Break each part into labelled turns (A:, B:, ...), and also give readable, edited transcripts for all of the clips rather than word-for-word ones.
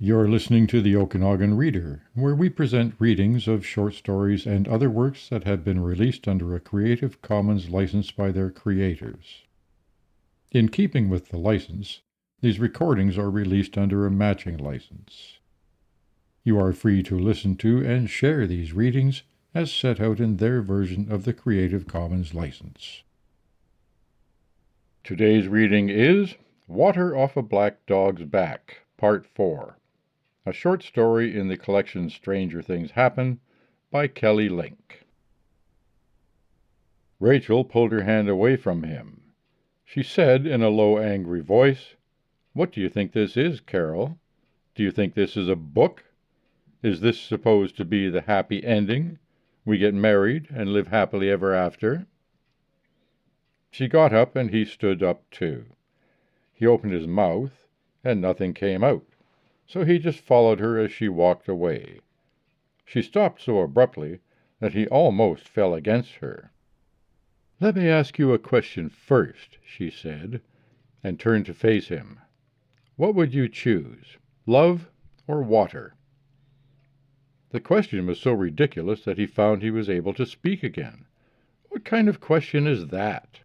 A: You're listening to the Okanagan Reader, where we present readings of short stories and other works that have been released under a Creative Commons license by their creators. In keeping with the license, these recordings are released under a matching license. You are free to listen to and share these readings as set out in their version of the Creative Commons license. Today's reading is Water Off a Black Dog's Back, Part 4. A short story in the collection Stranger Things Happen by Kelly Link. Rachel pulled her hand away from him. She said in a low, angry voice, "What do you think this is, Carol? Do you think this is a book? Is this supposed to be the happy ending? We get married and live happily ever after?" She got up and he stood up too. He opened his mouth and nothing came out. So he just followed her as she walked away. She stopped so abruptly that he almost fell against her. "Let me ask you a question first," she said, and turned to face him. "What would you choose, love or water?" The question was so ridiculous that he found he was able to speak again. "What kind of question is that?"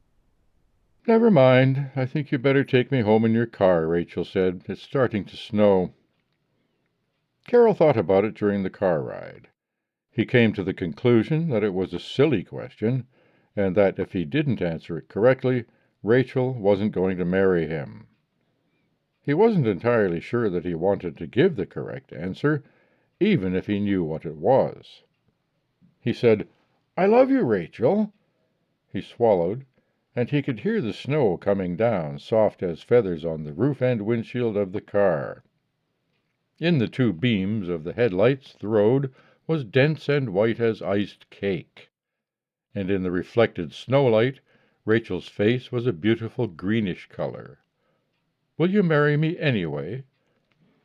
A: "Never mind. I think you'd better take me home in your car," Rachel said. "It's starting to snow." Carol thought about it during the car ride. He came to the conclusion that it was a silly question, and that if he didn't answer it correctly, Rachel wasn't going to marry him. He wasn't entirely sure that he wanted to give the correct answer, even if he knew what it was. He said, "I love you, Rachel." He swallowed, and he could hear the snow coming down, soft as feathers on the roof and windshield of the car. In the two beams of the headlights, the road was dense and white as iced cake, and in the reflected snowlight, Rachel's face was a beautiful greenish color. "Will you marry me anyway?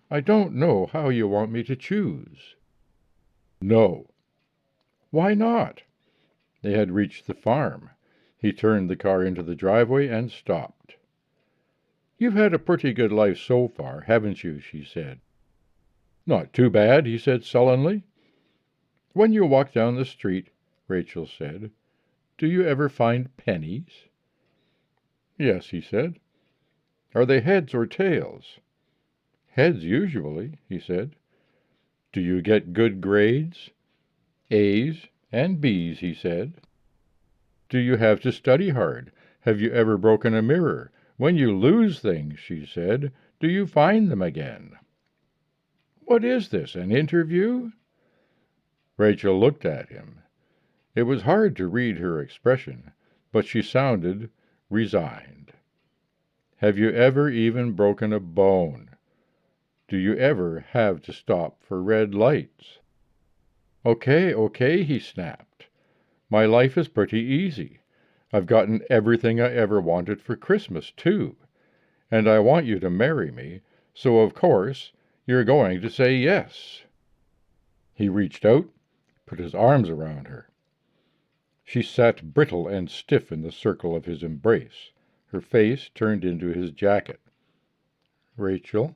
A: I don't know how you want me to choose." "No." "Why not?" They had reached the farm. He turned the car into the driveway and stopped. "You've had a pretty good life so far, haven't you?" she said. "Not too bad," he said sullenly. "When you walk down the street," Rachel said, "do you ever find pennies?" "Yes," he said. "Are they heads or tails?" "Heads, usually," he said. "Do you get good grades?" "A's and B's," he said. "Do you have to study hard? Have you ever broken a mirror? When you lose things," she said, "do you find them again?" "What is this, an interview?" Rachel looked at him. It was hard to read her expression, but she sounded resigned. "Have you ever even broken a bone? Do you ever have to stop for red lights?" Okay, he snapped. "My life is pretty easy. I've gotten everything I ever wanted for Christmas, too. And I want you to marry me, so of course you're going to say yes." He reached out, put his arms around her. She sat brittle and stiff in the circle of his embrace, her face turned into his jacket. "Rachel?"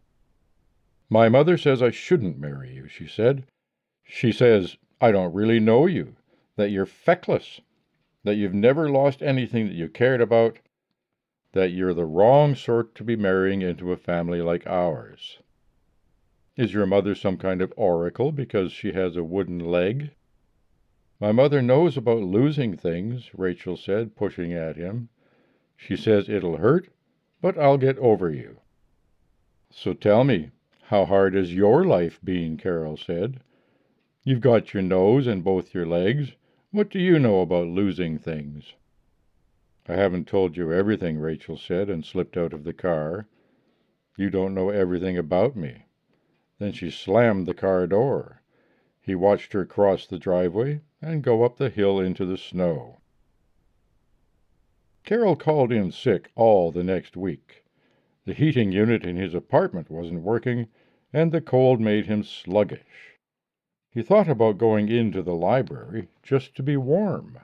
A: "My mother says I shouldn't marry you," she said. "She says I don't really know you, that you're feckless, that you've never lost anything that you cared about, that you're the wrong sort to be marrying into a family like ours." "Is your mother some kind of oracle because she has a wooden leg?" "My mother knows about losing things," Rachel said, pushing at him. "She says it'll hurt, but I'll get over you." "So tell me, how hard has your life been?" Carol said. "You've got your nose and both your legs. What do you know about losing things?" "I haven't told you everything," Rachel said, and slipped out of the car. "You don't know everything about me." Then she slammed the car door. He watched her cross the driveway and go up the hill into the snow. Carol called in sick all the next week. The heating unit in his apartment wasn't working, and the cold made him sluggish. He thought about going into the library just to be warm,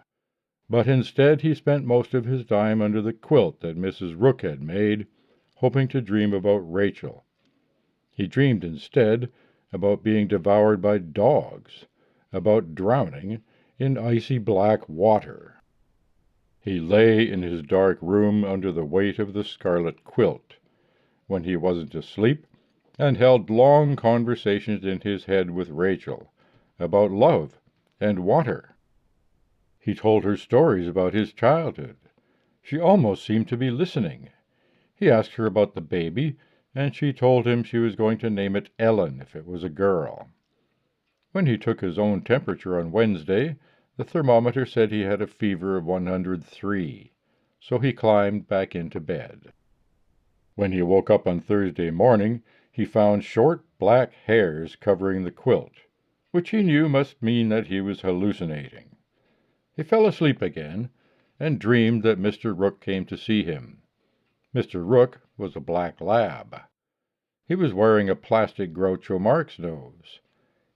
A: but instead he spent most of his time under the quilt that Mrs. Rook had made, hoping to dream about Rachel. He dreamed instead about being devoured by dogs, about drowning in icy black water. He lay in his dark room under the weight of the scarlet quilt, when he wasn't asleep, and held long conversations in his head with Rachel about love and water. He told her stories about his childhood. She almost seemed to be listening. He asked her about the baby, and she told him she was going to name it Ellen if it was a girl. When he took his own temperature on Wednesday, the thermometer said he had a fever of 103, so he climbed back into bed. When he woke up on Thursday morning, he found short black hairs covering the quilt, which he knew must mean that he was hallucinating. He fell asleep again and dreamed that Mr. Rook came to see him. Mr. Rook was a black lab. He was wearing a plastic Groucho Marx nose.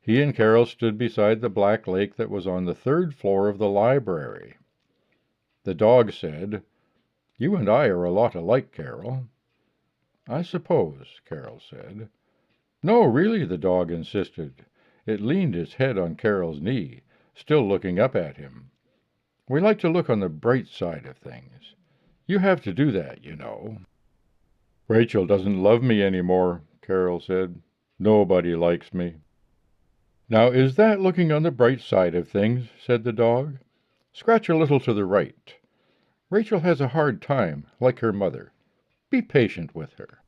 A: He and Carol stood beside the black lake that was on the third floor of the library. The dog said, "You and I are a lot alike, Carol." "I suppose," Carol said. "No, really," the dog insisted. It leaned its head on Carol's knee, still looking up at him. "We like to look on the bright side of things. You have to do that, you know." "Rachel doesn't love me any more," Carol said. "Nobody likes me." "Now, is that looking on the bright side of things?" said the dog. "Scratch a little to the right. Rachel has a hard time, like her mother. Be patient with her."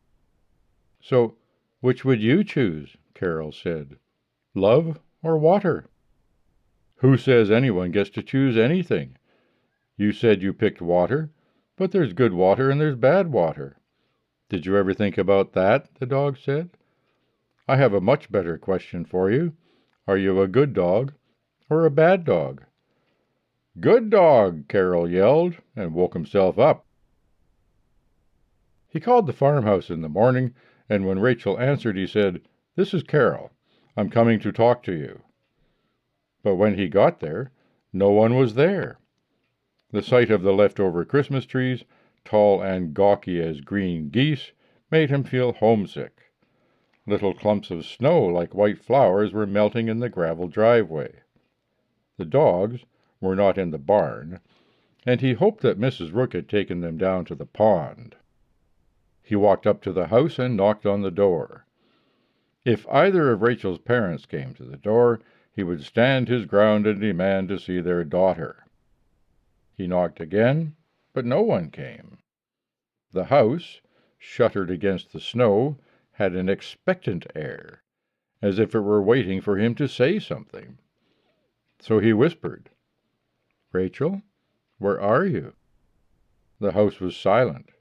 A: "So, which would you choose?" Carol said. "Love or water?" "Who says anyone gets to choose anything? You said you picked water, but there's good water and there's bad water." "Did you ever think about that?" the dog said. "I have a much better question for you. Are you a good dog or a bad dog?" "Good dog!" Carol yelled, and woke himself up. He called the farmhouse in the morning, and when Rachel answered, he said, "This is Carol. I'm coming to talk to you." But when he got there, no one was there. The sight of the leftover Christmas trees, tall and gawky as green geese, made him feel homesick. Little clumps of snow like white flowers were melting in the gravel driveway. The dogs were not in the barn, and he hoped that Mrs. Rook had taken them down to the pond. He walked up to the house and knocked on the door. If either of Rachel's parents came to the door, he would stand his ground and demand to see their daughter. He knocked again, but no one came. The house, shuttered against the snow, had an expectant air, as if it were waiting for him to say something. So he whispered, "Rachel, where are you?" The house was silent.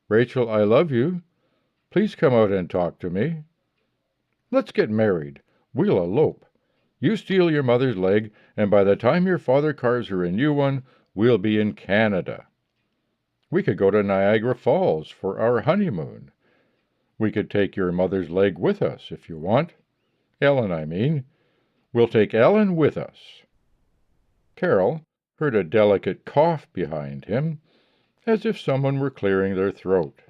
A: "Rachel, I love you. Please come out and talk to me. Let's get married. We'll elope. You steal your mother's leg, and by the time your father carves her a new one, we'll be in Canada. We could go to Niagara Falls for our honeymoon. We could take your mother's leg with us, if you want. Ellen, I mean. We'll take Ellen with us." Carol heard a delicate cough behind him, as if someone were clearing their throat.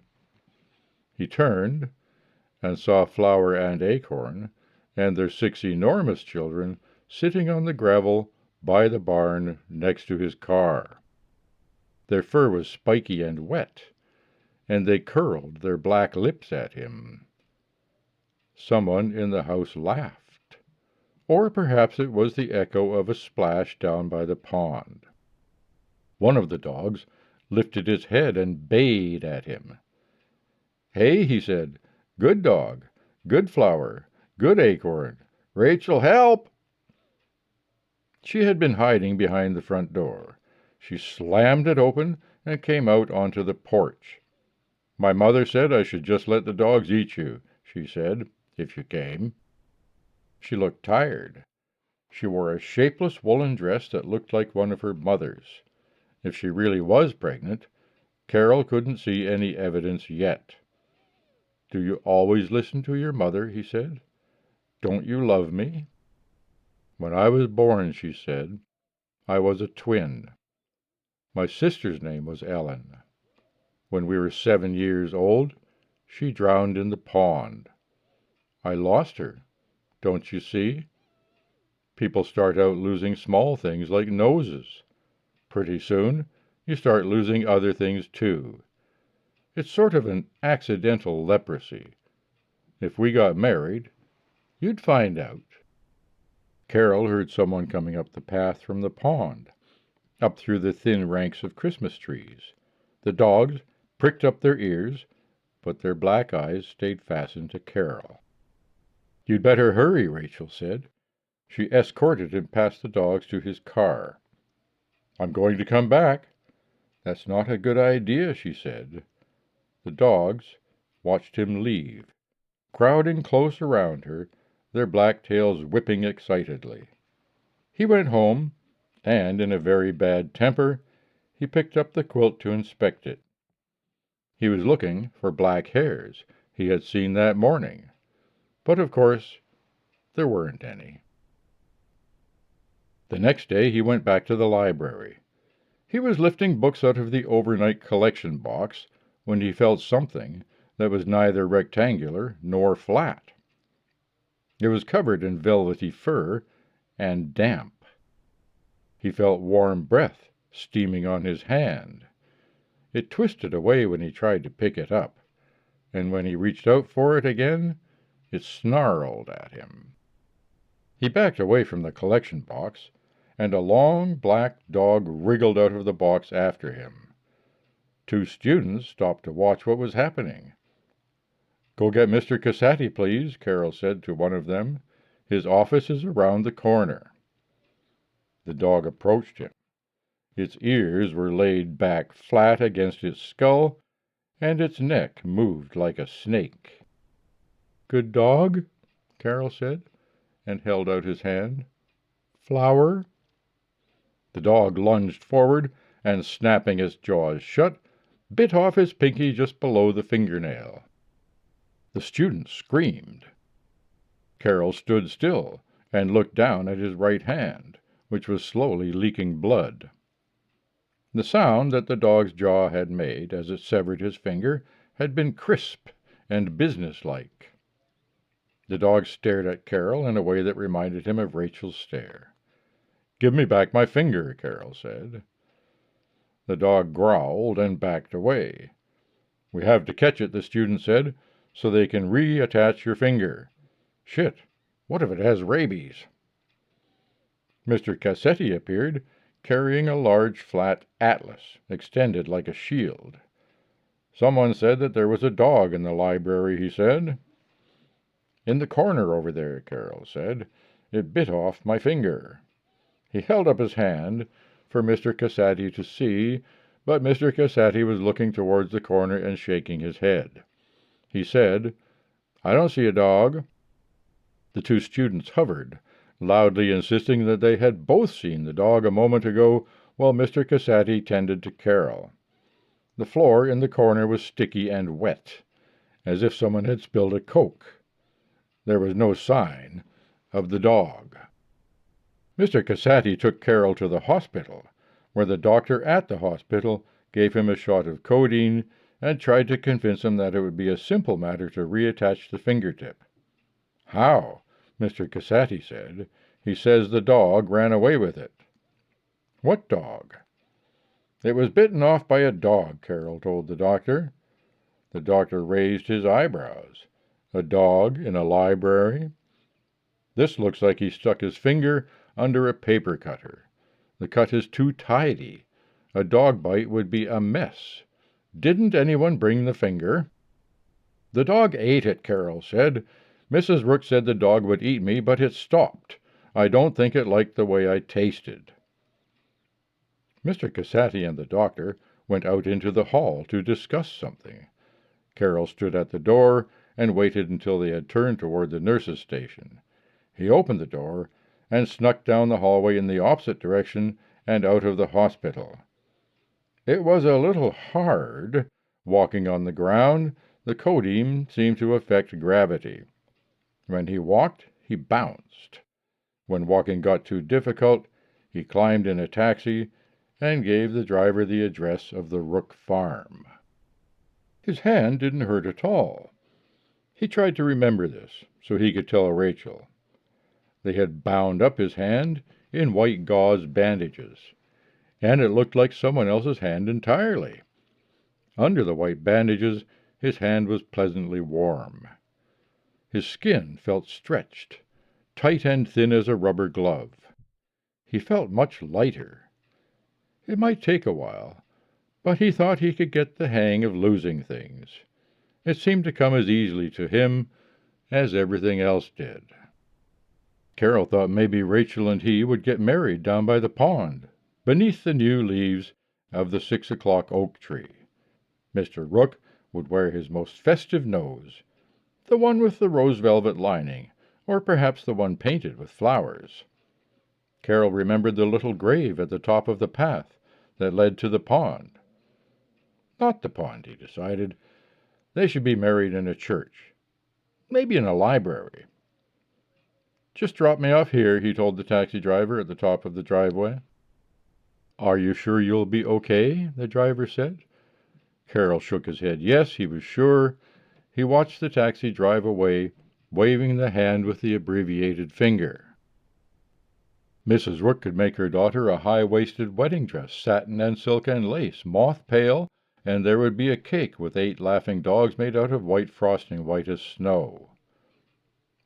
A: He turned and saw Flower and Acorn and their 6 enormous children sitting on the gravel by the barn next to his car. Their fur was spiky and wet, and they curled their black lips at him. Someone in the house laughed, or perhaps it was the echo of a splash down by the pond. One of the dogs lifted his head and bayed at him. "Hey," he said, "good dog, good Flower, good Acorn. Rachel, help!" She had been hiding behind the front door. She slammed it open and came out onto the porch. "My mother said I should just let the dogs eat you," she said, "if you came." She looked tired. She wore a shapeless woolen dress that looked like one of her mother's. If she really was pregnant, Carol couldn't see any evidence yet. "Do you always listen to your mother?" he said. "Don't you love me?" "When I was born," she said, "I was a twin. My sister's name was Ellen. When we were 7 years old, she drowned in the pond. I lost her. Don't you see? People start out losing small things like noses. Pretty soon, you start losing other things too. It's sort of an accidental leprosy. If we got married, you'd find out. Carol heard someone coming up the path from the pond, up through the thin ranks of Christmas trees. The dogs pricked up their ears, but their black eyes stayed fastened to Carol. "You'd better hurry," Rachel said. She escorted him past the dogs to his car. "I'm going to come back." "That's not a good idea," she said. The dogs watched him leave, crowding close around her, their black tails whipping excitedly. He went home, and in a very bad temper, he picked up the quilt to inspect it. He was looking for black hairs he had seen that morning, but of course there weren't any. The next day he went back to the library. He was lifting books out of the overnight collection box when he felt something that was neither rectangular nor flat. It was covered in velvety fur and damp. He felt warm breath steaming on his hand. It twisted away when he tried to pick it up, and when he reached out for it again, it snarled at him. He backed away from the collection box, and a long black dog wriggled out of the box after him. Two students stopped to watch what was happening. "Go get Mr. Casati, please," Carol said to one of them. "His office is around the corner." The dog approached him. Its ears were laid back flat against its skull, and its neck moved like a snake. "Good dog," Carol said, and held out his hand. "Flower?" The dog lunged forward, and snapping its jaws shut, bit off his pinky just below the fingernail. The student screamed. Carol stood still and looked down at his right hand, which was slowly leaking blood. The sound that the dog's jaw had made as it severed his finger had been crisp and businesslike. The dog stared at Carol in a way that reminded him of Rachel's stare. "Give me back my finger," Carol said. The dog growled and backed away. "We have to catch it," the student said, "so they can reattach your finger. Shit, what if it has rabies?" Mr. Cassetti appeared, carrying a large flat atlas, extended like a shield. "Someone said that there was a dog in the library," he said. "In the corner over there," Carol said. "It bit off my finger." He held up his hand for Mr. Casati to see, but Mr. Casati was looking towards the corner and shaking his head. He said, "I don't see a dog." The two students hovered, loudly insisting that they had both seen the dog a moment ago while Mr. Casati tended to Carol. The floor in the corner was sticky and wet, as if someone had spilled a Coke. There was no sign of the dog. Mr. Casati took Carol to the hospital, where the doctor at the hospital gave him a shot of codeine and tried to convince him that it would be a simple matter to reattach the fingertip. "How?" Mr. Casati said. "He says the dog ran away with it." "What dog?" "It was bitten off by a dog," Carol told the doctor. The doctor raised his eyebrows. "A dog in a library? This looks like he stuck his finger under a paper cutter. The cut is too tidy. A dog bite would be a mess. Didn't anyone bring the finger?" "The dog ate it," Carol said. "Mrs. Rook said the dog would eat me, but it stopped. I don't think it liked the way I tasted." Mr. Casati and the doctor went out into the hall to discuss something. Carol stood at the door and waited until they had turned toward the nurse's station. He opened the door and snuck down the hallway in the opposite direction and out of the hospital. It was a little hard, walking on the ground. The codeine seemed to affect gravity. When he walked, he bounced. When walking got too difficult, he climbed in a taxi and gave the driver the address of the Rook farm. His hand didn't hurt at all. He tried to remember this so he could tell Rachel. They had bound up his hand in white gauze bandages, and it looked like someone else's hand entirely. Under the white bandages, his hand was pleasantly warm. His skin felt stretched, tight and thin as a rubber glove. He felt much lighter. It might take a while, but he thought he could get the hang of losing things. It seemed to come as easily to him as everything else did. Carol thought maybe Rachel and he would get married down by the pond, beneath the new leaves of the 6 o'clock oak tree. Mr. Rook would wear his most festive nose, the one with the rose velvet lining, or perhaps the one painted with flowers. Carol remembered the little grave at the top of the path that led to the pond. Not the pond, he decided. They should be married in a church, maybe in a library. Just drop me off here, he told the taxi driver at the top of the driveway. Are you sure you'll be okay? The driver said. Carol shook his head. Yes, he was sure. He watched the taxi drive away, waving the hand with the abbreviated finger. Mrs. Rook could make her daughter a high-waisted wedding dress, satin and silk and lace, moth-pale, and there would be a cake with 8 laughing dogs made out of white frosting, white as snow.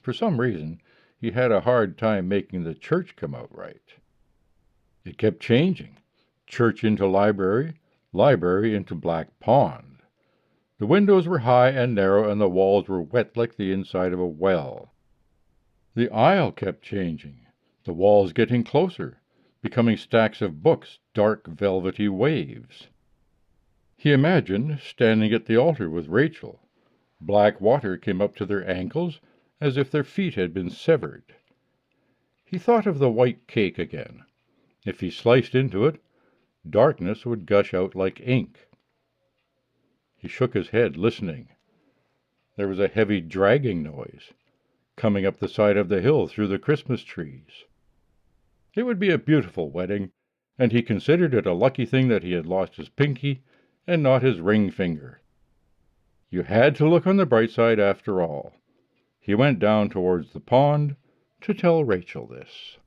A: For some reason, he had a hard time making the church come out right. It kept changing. Church into library, library into black pond. The windows were high and narrow, and the walls were wet like the inside of a well. The aisle kept changing. The walls getting closer, becoming stacks of books, dark velvety waves. He imagined standing at the altar with Rachel. Black water came up to their ankles as if their feet had been severed. He thought of the white cake again. If he sliced into it, darkness would gush out like ink. He shook his head, listening. There was a heavy dragging noise, coming up the side of the hill through the Christmas trees. It would be a beautiful wedding, and he considered it a lucky thing that he had lost his pinky and not his ring finger. You had to look on the bright side after all. He went down towards the pond to tell Rachel this.